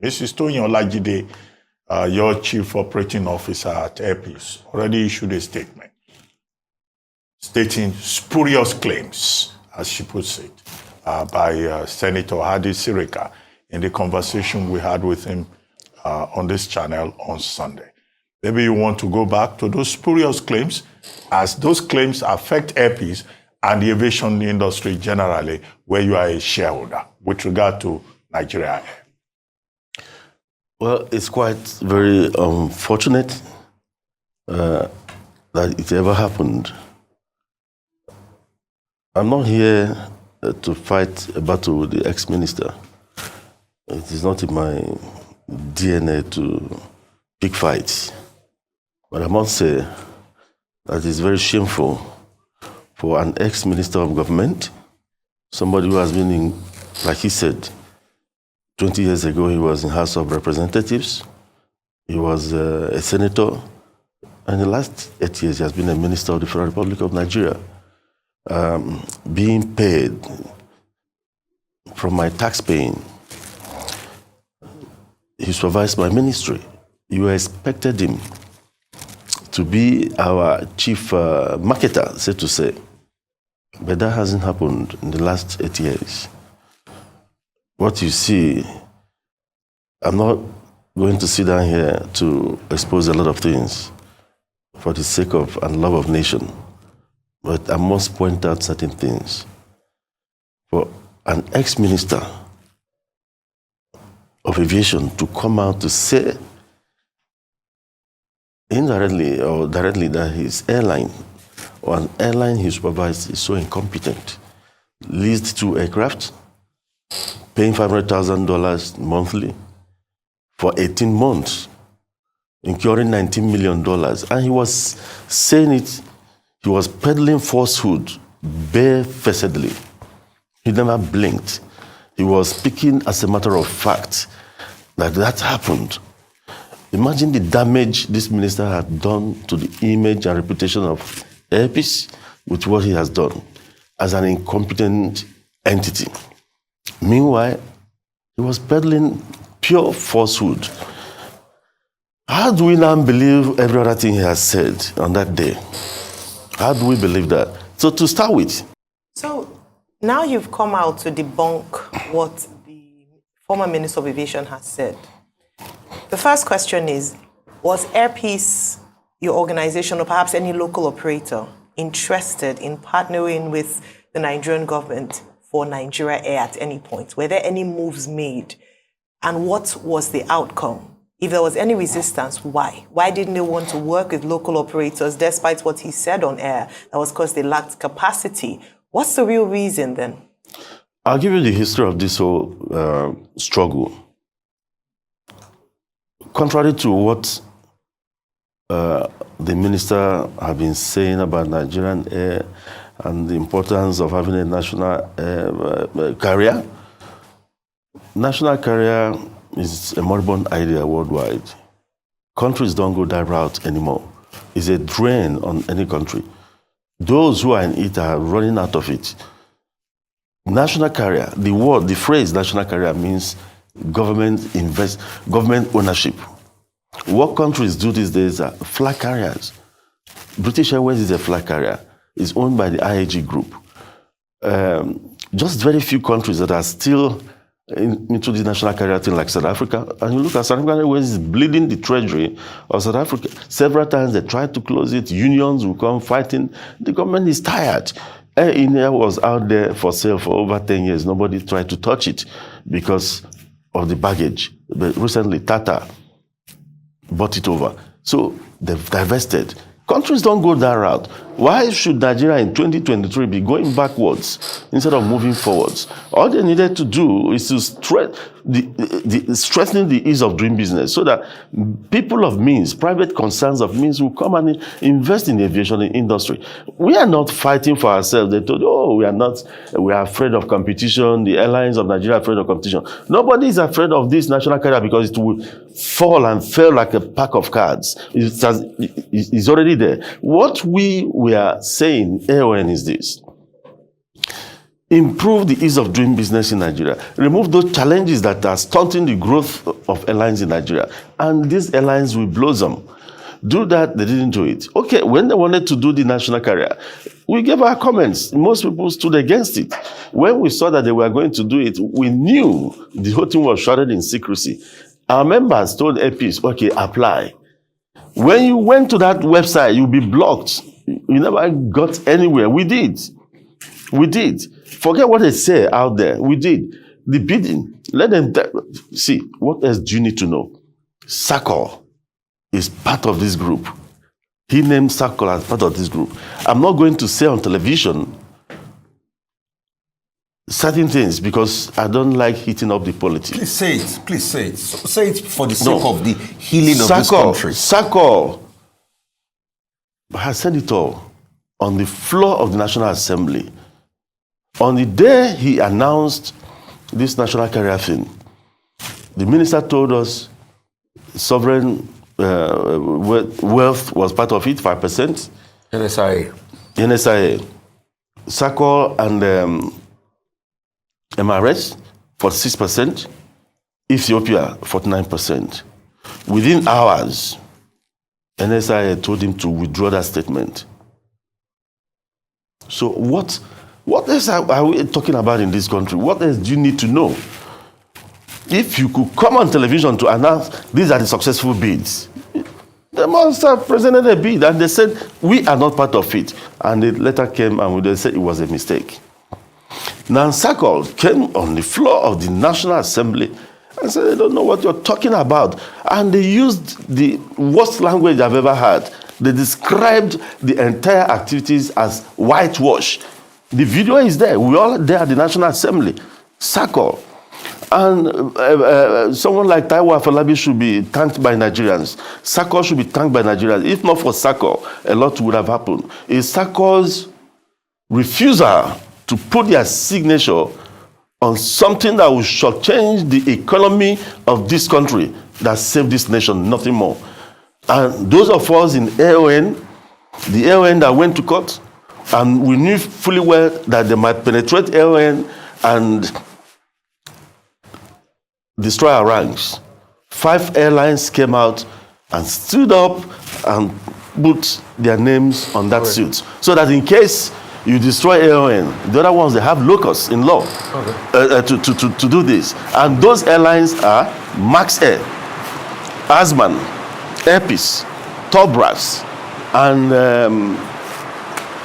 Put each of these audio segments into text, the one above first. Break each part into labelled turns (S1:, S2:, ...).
S1: Mrs. Toyin Olajide, your chief operating officer at Airpeace, already issued a statement stating spurious claims, as she puts it, by Senator Hadi Sirika in the conversation we had with him on this channel on Sunday. Maybe you want to go back to those spurious claims, as those claims affect Airpeace and the aviation industry generally, where you are a shareholder, with regard to Nigeria Air.
S2: Well, it's quite very unfortunate that it ever happened. I'm not here to fight a battle with the ex-minister. It is not in my DNA to pick fights. But I must say that it's very shameful for an ex-minister of government, somebody who has been in, like he said, 20 years ago he was in House of Representatives, he was a senator, and in the last 8 years he has been a minister of the Federal Republic of Nigeria, being paid from my tax paying. He supervised my ministry. You expected him to be our chief marketer, so to say. But that hasn't happened in the last 8 years. What you see, I'm not going to sit down here to expose a lot of things for the sake of and love of nation. But I must point out certain things. For an ex-minister of aviation to come out to say indirectly or directly that his airline or an airline he supervised is so incompetent, leased 2 aircraft, paying $500,000 monthly for 18 months, incurring $19 million. And he was saying it, he was peddling falsehood barefacedly. He never blinked. He was speaking as a matter of fact that happened. Imagine the damage this minister had done to the image and reputation of Airpeace with what he has done as an incompetent entity. Meanwhile, he was peddling pure falsehood. How do we now believe every other thing he has said on that day? How do we believe that? So to start with.
S3: So now you've come out to debunk what the former Minister of Aviation has said. The first question is, was Airpeace, your organization, or perhaps any local operator, interested in partnering with the Nigerian government for Nigeria Air at any point? Were there any moves made? And what was the outcome? If there was any resistance, why? Why didn't they want to work with local operators despite what he said on air? That was because they lacked capacity. What's the real reason then?
S2: I'll give you the history of this whole struggle. Contrary to what the minister have been saying about Nigerian Air and the importance of having a national carrier, national carrier is a moribund idea worldwide. Countries don't go that route anymore. It's a drain on any country. Those who are in it are running out of it. National carrier, the phrase national carrier means government ownership. What countries do these days are flag carriers. British Airways is a flag carrier. It's owned by the IAG group. Just very few countries that are still into the national carrier thing, like South Africa. And you look at South Africa Airways is bleeding the treasury of South Africa. Several times they tried to close it. Unions will come fighting. The government is tired. Air India was out there for sale for over 10 years. Nobody tried to touch it because of the baggage. But recently, Tata bought it over. So they've divested. Countries don't go that route. Why should Nigeria in 2023 be going backwards instead of moving forwards? All they needed to do is to strengthen the ease of doing business so that people of means, private concerns of means will come and invest in the aviation industry. We are not fighting for ourselves. They told, we are afraid of competition. The airlines of Nigeria are afraid of competition. Nobody is afraid of this national carrier because it will fall and fail like a pack of cards. It's already there. What we are saying, AON, is this. improve the ease of doing business in Nigeria, remove those challenges that are stunting the growth of airlines in Nigeria, and these airlines will blossom. Do that, they didn't do it. Okay, when they wanted to do the national carrier, we gave our comments. Most people stood against it. When we saw that they were going to do it, we knew the whole thing was shrouded in secrecy. Our members told APs, okay, apply. When you went to that website, you'll be blocked. You never got anywhere. We did. We did. Forget what they say out there. We did. The bidding, let them see, what else do you need to know? SACO is part of this group. He named SACO as part of this group. I'm not going to say on television certain things because I don't like heating up the politics.
S4: Please say it. Please say it. Say it for the sake of the healing of this country.
S2: SACO has said it all on the floor of the National Assembly. On the day he announced this national carrier thing, the minister told us sovereign wealth was part of it, 5%. NSIA. SACO and MRS, 46%. Ethiopia, 49%. Within hours, NSIA told him to withdraw that statement. So what else are we talking about in this country? What else do you need to know? If you could come on television to announce these are the successful bids, they must have presented a bid and they said, we are not part of it. And the letter came and they said it was a mistake. Now SACO came on the floor of the National Assembly and said, they don't know what you're talking about. And they used the worst language I've ever heard. They described the entire activities as whitewash. The video is there. We all there at the National Assembly. SACO. And someone like Taiwo Afolabi should be thanked by Nigerians. SACO should be thanked by Nigerians. If not for SACO, a lot would have happened. It's SACO's refusal to put their signature on something that will shortchange the economy of this country that saved this nation, nothing more. And those of us in AON, the AON that went to court, and we knew fully well that they might penetrate AON and destroy our ranks. 5 airlines came out and stood up and put their names on that suit. So that in case you destroy AON, the other ones, they have locus in law to do this. And those airlines are Max Air, Asman, Airpeace, Tobras, and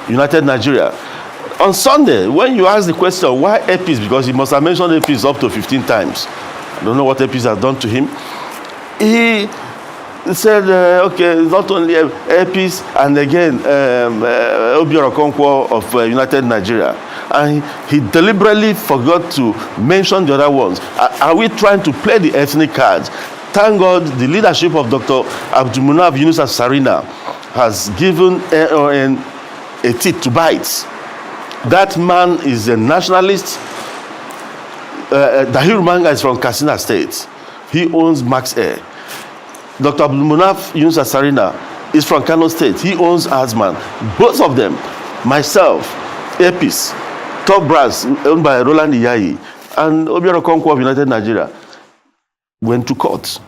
S2: United Nigeria. On Sunday, when you ask the question, why Airpeace? Because he must have mentioned Airpeace up to 15 times. I don't know what Airpeace has done to him. He said, okay, not only Airpeace, and again, Obiora Okonkwo of United Nigeria. And he deliberately forgot to mention the other ones. Are we trying to play the ethnic cards? Thank God the leadership of Dr. Abdulmunaf Yunusa Sarina has given AON a teeth to bite. That man is a nationalist. Dahir Manga is from Katsina State. He owns Max Air. Dr. Abdulmunaf Yunusa Sarina is from Kano State. He owns Asman. Both of them, myself, Airpeace, Top Brass, owned by Roland Iyayi, and Obiora Okonkwo of United Nigeria, went to court.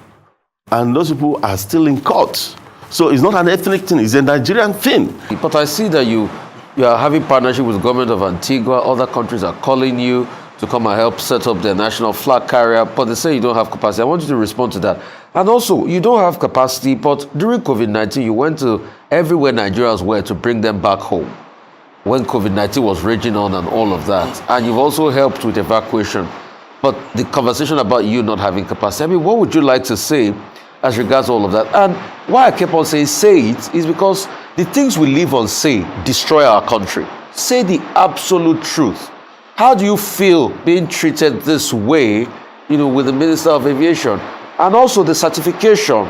S2: And those people are still in court. So it's not an ethnic thing, it's a Nigerian thing.
S5: But I see that you are having partnership with the government of Antigua. Other countries are calling you to come and help set up their national flag carrier, but they say you don't have capacity. I want you to respond to that. And also, you don't have capacity, but during COVID-19, you went to everywhere Nigerians were to bring them back home when COVID-19 was raging on and all of that. And you've also helped with evacuation. But the conversation about you not having capacity, I mean, what would you like to say as regards all of that? And why I kept on saying say it is because the things we live on say destroy our country. Say the absolute truth. How do you feel being treated this way, with the Minister of Aviation? And also the certification.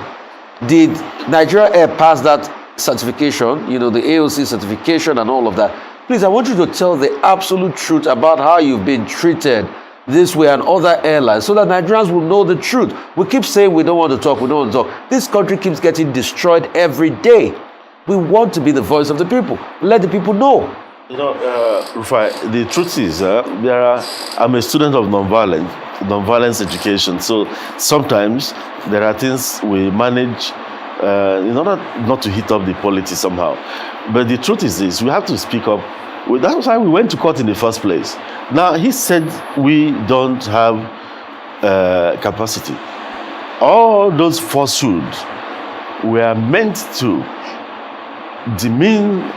S5: Did Nigeria Air pass that certification, the AOC certification and all of that? Please, I want you to tell the absolute truth about how you've been treated this way and other airlines so that Nigerians will know the truth. We keep saying we don't want to talk. This country keeps getting destroyed every day. We want to be the voice of the people. Let the people know.
S2: You know, Rufai, the truth is, I'm a student of nonviolence education. So sometimes there are things we manage in order not to hit up the politics somehow. But the truth is this, we have to speak up. That's why we went to court in the first place. Now, he said we don't have capacity. All those falsehoods were meant to demean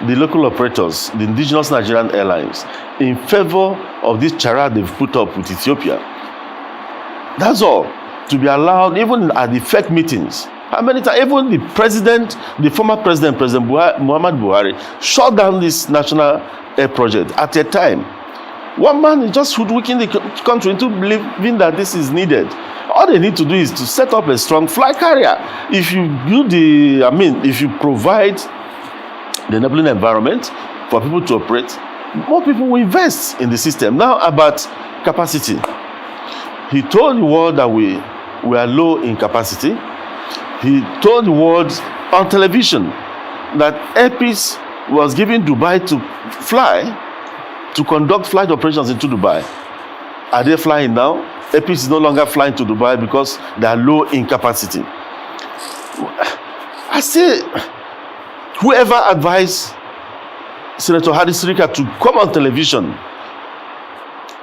S2: the local operators, the indigenous Nigerian airlines, in favor of this charade they've put up with Ethiopia. That's all. To be allowed, even at the fake meetings. How many times, even the former president, President Muhammad Buhari, shut down this national air project at a time. One man is just hoodwinking the country into believing that this is needed. All they need to do is to set up a strong flight carrier. If you if you provide the enabling environment for people to operate, more people will invest in the system. Now about capacity. He told the world that we are low in capacity. He told the world on television that Airpeace was given Dubai to conduct flight operations into Dubai. Are they flying now? Airpeace is no longer flying to Dubai because they are low in capacity. I say, whoever advised Senator Hadi Sirika to come on television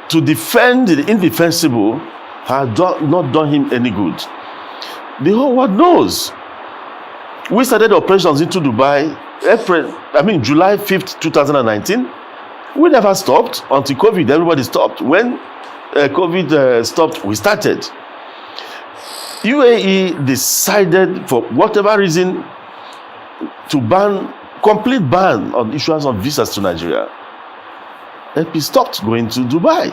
S2: to defend the indefensible has not done him any good. The whole world knows. We started operations into Dubai July 5th, 2019. We never stopped until COVID. Everybody stopped. When COVID stopped, we started. UAE decided, for whatever reason, to complete ban on issuance of visas to Nigeria. Airpeace stopped going to Dubai.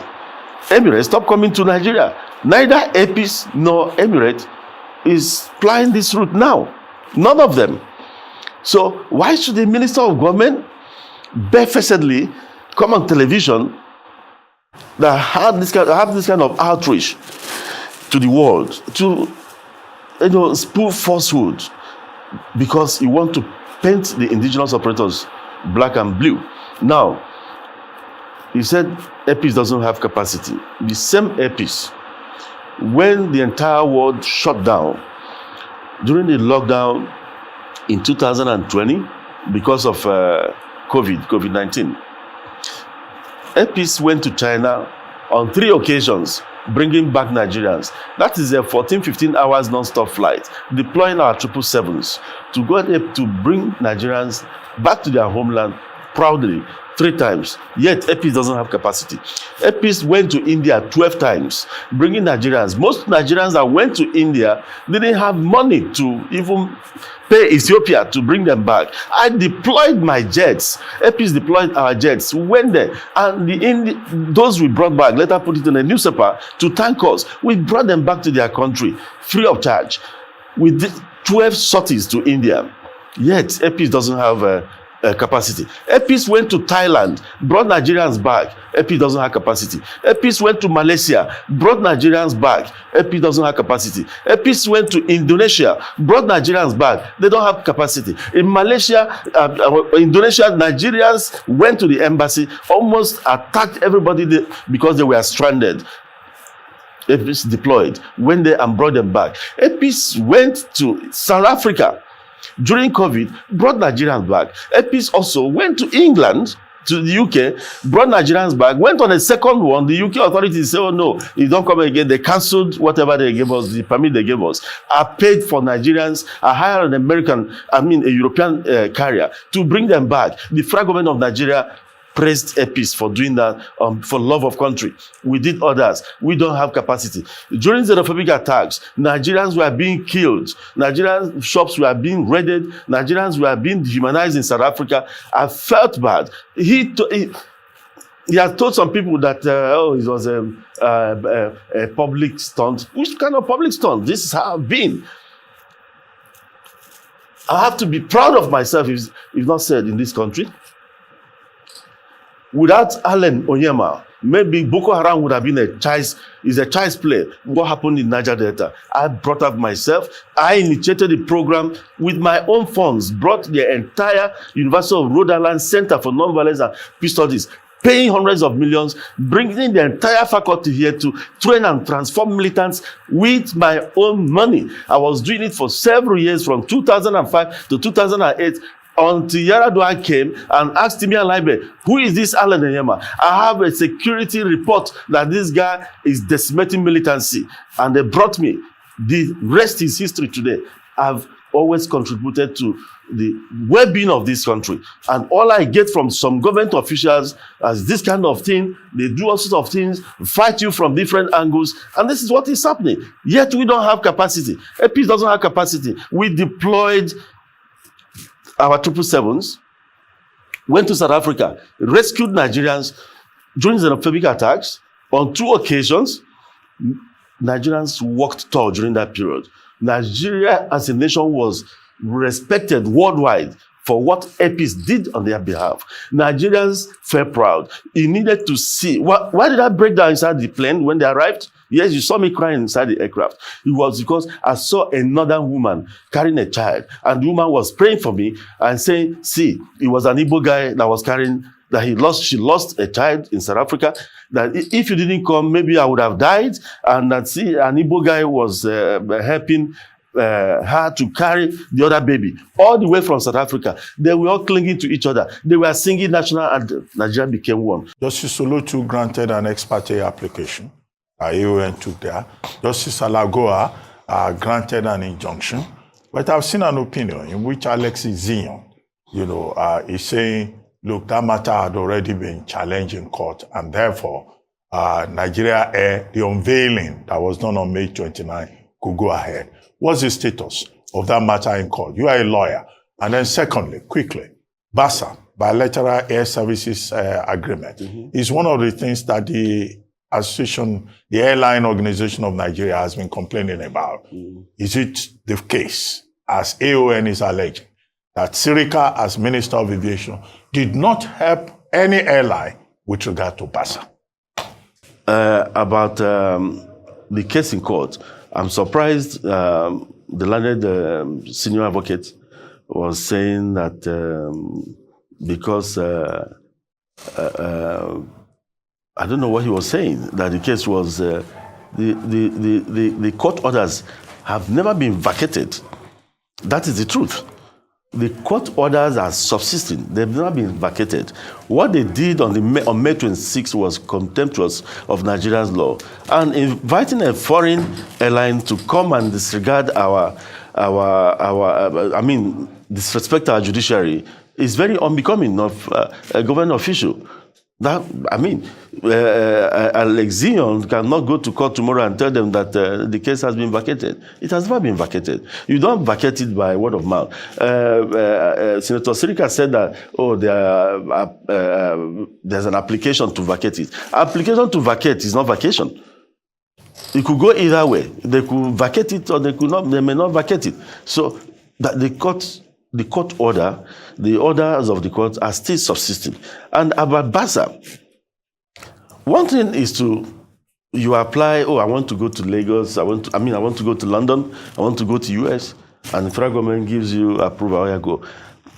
S2: Emirates stopped coming to Nigeria. Neither Airpeace nor Emirates is flying this route now. None of them. So why should the Minister of Government barefacedly come on television that have this kind of outreach to the world to spoof falsehood because you want to paint the indigenous operators black and blue? Now, he said Airpeace doesn't have capacity. The same Airpeace, when the entire world shut down during the lockdown in 2020 because of COVID-19, Airpeace went to China on 3 occasions, bringing back Nigerians. That is a 14-15 hours non-stop flight, deploying our 777s to go there to bring Nigerians back to their homeland proudly 3 times. Yet Airpeace doesn't have capacity. Airpeace went to India 12 times, bringing Nigerians. Most Nigerians that went to India didn't have money to even pay Ethiopia to bring them back. I deployed my jets. Airpeace deployed our jets. We went there, and those we brought back, later put it in a newspaper to thank us. We brought them back to their country free of charge. We did 12 sorties to India. Yet Airpeace doesn't have capacity. Airpeace went to Thailand, brought Nigerians back. Airpeace doesn't have capacity. Airpeace went to Malaysia, brought Nigerians back. Airpeace doesn't have capacity. Airpeace went to Indonesia, brought Nigerians back. They don't have capacity. In Malaysia, Indonesia, Nigerians went to the embassy, almost attacked everybody because they were stranded. Airpeace deployed, went there and brought them back. Airpeace went to South Africa during COVID, brought Nigerians back. Airpeace also went to England, to the UK, brought Nigerians back, went on a second one. The UK authorities said, oh no, you don't come again. They cancelled whatever they gave us, the permit they gave us. I paid for Nigerians. I hired a European carrier to bring them back. The federal government of Nigeria praised Airpeace for doing that for love of country. We did others. We don't have capacity. During xenophobic attacks, Nigerians were being killed. Nigerian shops were being raided. Nigerians were being dehumanized in South Africa. I felt bad. He has told some people that it was a public stunt. Which kind of public stunt? This is how I've been. I have to be proud of myself, if not said in this country. Without Allen Onyema, maybe Boko Haram would have been a child's play. What happened in Niger Delta? I brought up myself. I initiated the program with my own funds, brought the entire University of Rhode Island Center for Nonviolence and Peace Studies, paying hundreds of millions, bringing the entire faculty here to train and transform militants with my own money. I was doing it for several years, from 2005 to 2008, until Yaradua came and asked me and Libe, who is this Allen Onyema? I have a security report that this guy is decimating militancy. And they brought me. The rest is history today. I've always contributed to the well-being of this country. And all I get from some government officials as this kind of thing, they do all sorts of things, fight you from different angles, and this is what is happening. Yet we don't have capacity. APs doesn't have capacity. We deployed our 777s, went to South Africa, rescued Nigerians during xenophobic attacks. On 2 occasions, Nigerians walked tall during that period. Nigeria as a nation was respected worldwide for what APs did on their behalf. Nigerians felt proud. You needed to see. Why did I break down inside the plane when they arrived? Yes, you saw me crying inside the aircraft. It was because I saw another woman carrying a child, and the woman was praying for me and saying, see, it was an Igbo guy that was carrying, that she lost a child in South Africa, that if you didn't come, maybe I would have died, and that, see, an Igbo guy was helping her to carry the other baby all the way from South Africa. They were all clinging to each other. They were singing national anthem. Nigeria became one.
S1: Justice Olotu granted an ex parte application. AON took there. Justice Alagoa granted an injunction. But I've seen an opinion in which Alexis Zion, is saying, look, that matter had already been challenged in court, and therefore, Nigeria Air, the unveiling that was done on May 29, could go ahead. What's the status of that matter in court? You are a lawyer. And then secondly, quickly, BASA, Bilateral Air Services Agreement, is one of the things that the association, the Airline Organization of Nigeria, has been complaining about. Is it the case, as AON is alleging, that Sirika, as Minister of Aviation, did not help any airline with regard to BASA?
S2: About the case in court, I'm surprised the learned senior advocate was saying that because I don't know what he was saying, that the case was the court orders have never been vacated. That is the truth. The court orders are subsisting. They've never been vacated. What they did on May 26 was contemptuous of Nigeria's law. And inviting a foreign airline to come and disregard disrespect our judiciary is very unbecoming of a government official. Alex Zion cannot go to court tomorrow and tell them that the case has been vacated. It has never been vacated. You don't vacate it by word of mouth. Senator Sirika said that, there's an application to vacate it. Application to vacate is not vacation. It could go either way. They could vacate it or they may not vacate it. So that the court order, the orders of the court are still subsisting. And about BASA, one thing is you apply, I want to go to Lagos, I want to go to London, I want to go to US, and the federal government gives you approval, you go.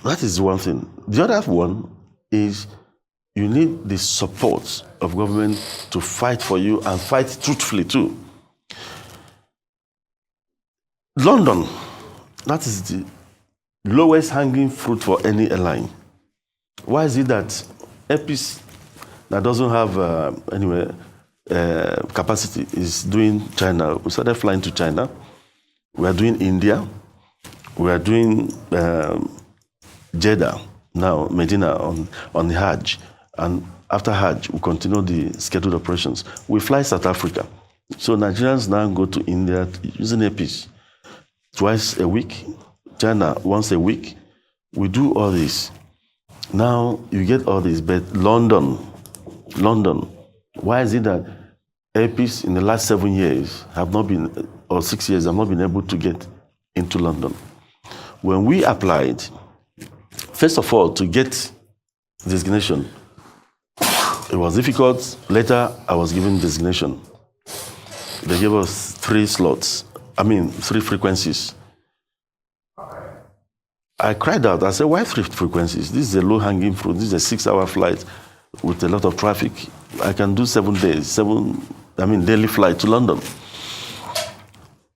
S2: That is one thing. The other one is you need the support of government to fight for you and fight truthfully too. London, that is the lowest hanging fruit for any airline. Why is it that APs that doesn't have capacity is doing China? We started flying to China. We are doing India. We are doing Jeddah now, Medina on the Hajj. And after Hajj, we continue the scheduled operations. We fly South Africa. So Nigerians now go to India using APs twice a week. China once a week. We do all this. Now you get all this, but London, why is it that APs in the last 7 years have not been, or 6 years, have not been able to get into London? When we applied, first of all, to get designation, It was difficult. Later, I was given designation. They gave us 3 slots. 3 frequencies. I cried out. I said, why 3 frequencies? This is a low-hanging fruit. This is a 6-hour flight with a lot of traffic. I can do 7 days, daily flight to London.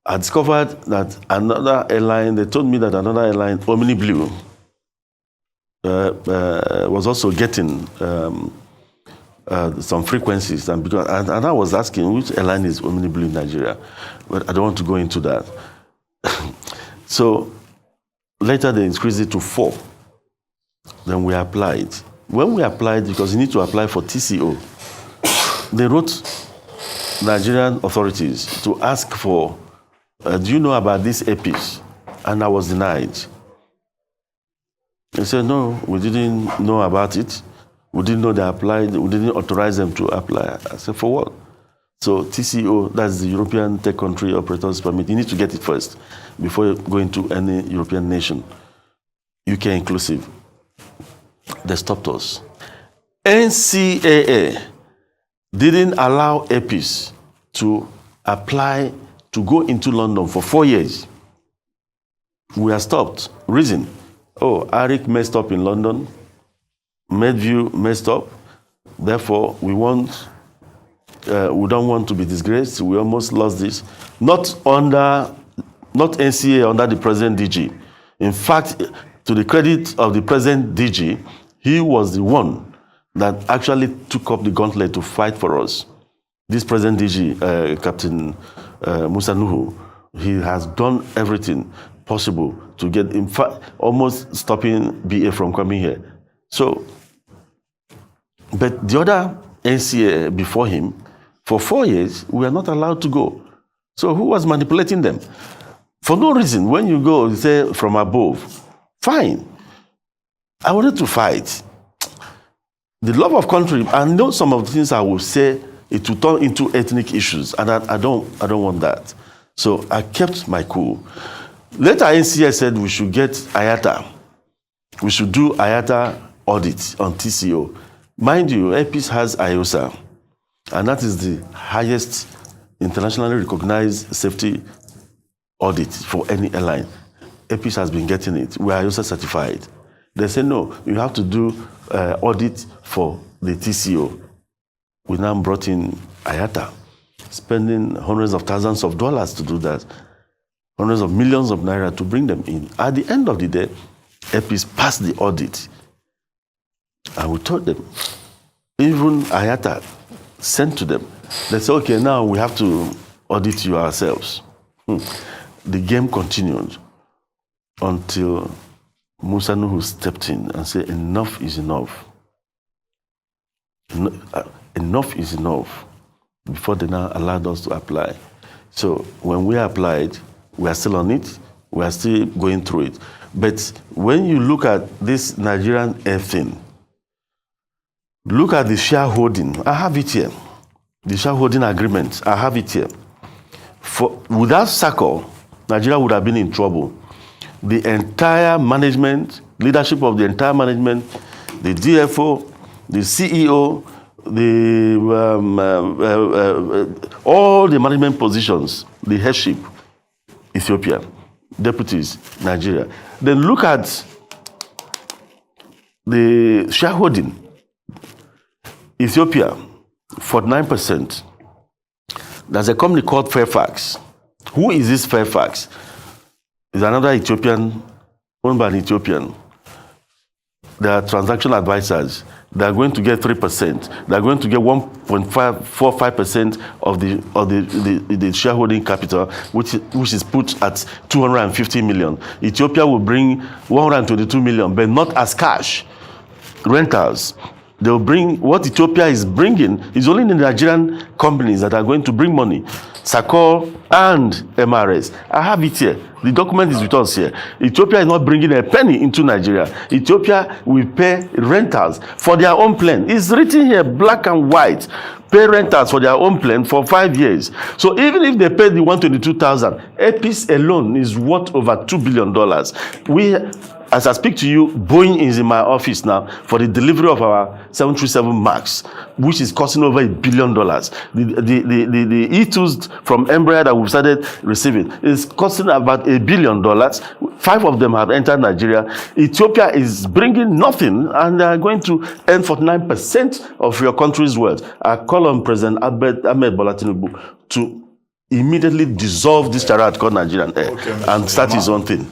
S2: I discovered that another airline, they told me that another airline, Omni Blue, was also getting some frequencies. And I was asking, which airline is Omni Blue in Nigeria? But I don't want to go into that. So later they increased it to 4. Then we applied. When we applied, because you need to apply for TCO, they wrote Nigerian authorities to ask for, do you know about this APIS? And I was denied. They said, no, we didn't know about it. We didn't know they applied. We didn't authorize them to apply. I said, for what? So TCO, that's the European Tech Country Operators Permit. You need to get it first before going to any European nation, UK inclusive. They stopped us. NCAA didn't allow APIS to apply to go into London for 4 years. We are stopped. Reason? Arik messed up in London. Medview messed up. Therefore, we don't want to be disgraced. We almost lost this. Not NCAA under the present DG. In fact, to the credit of the present DG, he was the one that actually took up the gauntlet to fight for us. This present DG, Captain Musa Nuhu, he has done everything possible to get, in fact, almost stopping BA from coming here. So, but the other NCA before him, for 4 years, we are not allowed to go. So who was manipulating them? For no reason. When you go, you say from above, fine. I wanted to fight. The love of country, I know some of the things I will say, it will turn into ethnic issues, and I don't want that. So I kept my cool. Later, NCA said we should get IATA. We should do IATA audit on TCO. Mind you, APIS has IOSA, and that is the highest internationally recognized safety audit for any airline. APIS has been getting it. We are IOSA certified. They say, no, you have to do audit for the TCO. We now brought in IATA, spending hundreds of thousands of dollars to do that, hundreds of millions of naira to bring them in. At the end of the day, APIS passed the audit. And we told them, even IATA sent to them, they said, okay, now we have to audit you ourselves. The game continued until Musa Nuhu stepped in and said, enough is enough. Enough is enough, before they now allowed us to apply. So when we applied, we are still on it, we are still going through it. But when you look at this Nigerian air thing, look at the shareholding. I have it here. The shareholding agreement, I have it here. Without SACO, Nigeria would have been in trouble. The entire management, leadership of the entire management, the DFO, the CEO, all the management positions, the headship, Ethiopia, deputies, Nigeria. Then look at the shareholding. Ethiopia, 49%. There's a company called Fairfax. Who is this Fairfax? It's another Ethiopian, owned by an Ethiopian. They are transaction advisors. They are going to get 3%. They are going to get 1.45% of the shareholding capital, which is put at 250 million. Ethiopia will bring 122 million, but not as cash. Rentals. They'll bring what Ethiopia is bringing is only the Nigerian companies that are going to bring money. SACO and MRS. I have it here. The document is with us here. Ethiopia is not bringing a penny into Nigeria. Ethiopia will pay rentals for their own plane. It's written here, black and white. Pay rentals for their own plane for 5 years. So even if they pay the 122,000, APIS alone is worth over $2 billion. as I speak to you, Boeing is in my office now for the delivery of our 737 MAX, which is costing over $1 billion. The E2s from Embraer that we've started receiving is costing about $1 billion. 5 of them have entered Nigeria. Ethiopia is bringing nothing, and they are going to earn 49% of your country's wealth. I call on President Ahmed Bola Tinubu to immediately dissolve this charade called Nigerian Air and start his own thing.